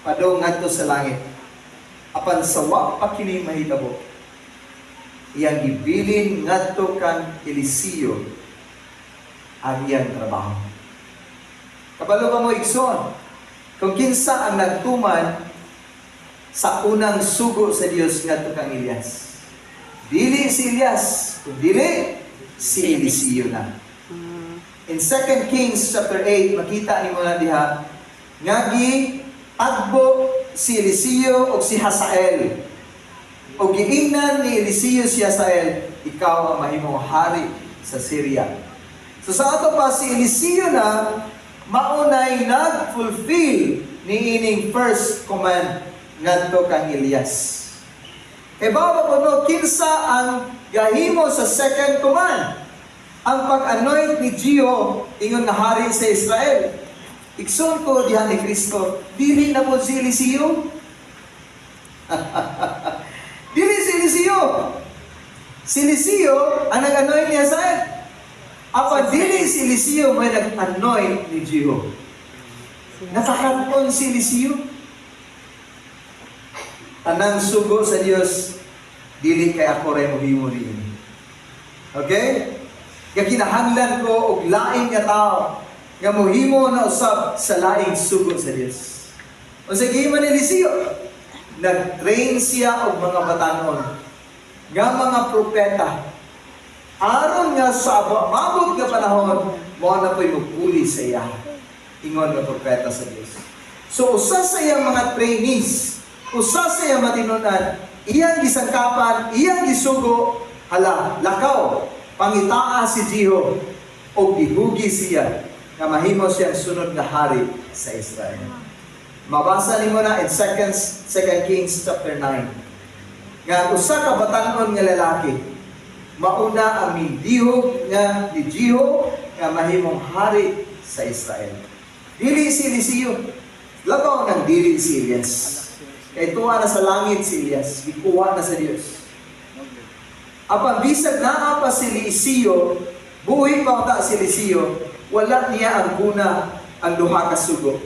padong ngadto sa langit. Apan sawa pa kini mahitabo. Iyang gibilin ngadto kang Eliseo ang iyang trabaho. Kabalo ba mo igsoon? Kung kinsa ang nagtuman sa unang sugo sa Dios ngadto kang Elias. Dili si Elias, kung dili si Eliseo na. In 2 Kings chapter 8, makita ni mo na diha nga agbo si Eliseo o si Hazael. O giingnan ni Eliseo si Hazael, ikaw ang mahimong hari sa Syria. So sa ato pa si Eliseo na maunay nag-fulfill ni ining first command ngadto kang Elias. Kay baba po no, kinsa ang gahimo sa second command? Ang pag-anoint ni Jehu ingon na hari sa Israel. Ikson ko dihan ni Kristo, dili na po si Eliseo. Dili si Eliseo. Si Eliseo ang nag-anoint ni Hazael. Apa dili si Eliseo may nag-anoint ni Jehu. Nakakapon si Eliseo. Tanang sugo sa Dios, dili kay ako rin mohimo rin. Okay? Kaya kinahanglan ko og laing nga tao nga mohimo na usab sa laing sugo sa Dios. O sa gihimo ni Eliseo, nag-train siya og mga batanon nga mga propeta. Aron nga sa mabot nga panahon, mo na po'y mugpuli sa iya. Ingon nga propeta sa Dios. So usa sa iyang mga trainees, usa sa iyang matinunan, iyang gisangkapan, iyang gisugo, hala, lakaw, pangitaa si Jehu, o gihugi siya, na mahimo siyang sunod na hari sa Israel. Mabasa nimo na in 2 Kings chapter 9. Nga usa ka batanon nga lalaki, mauna ang mindihog nga ni Jehu nga mahimong hari sa Israel. Dili si Eliseo, labaw ng dili si Elias. Kaya tuwa na sa langit si Elias, gikuha na sa Dios. Apan bisag naa pa si Eliseo, buhi pa ta si Eliseo, wala niya ang guna ang duha ka sugo.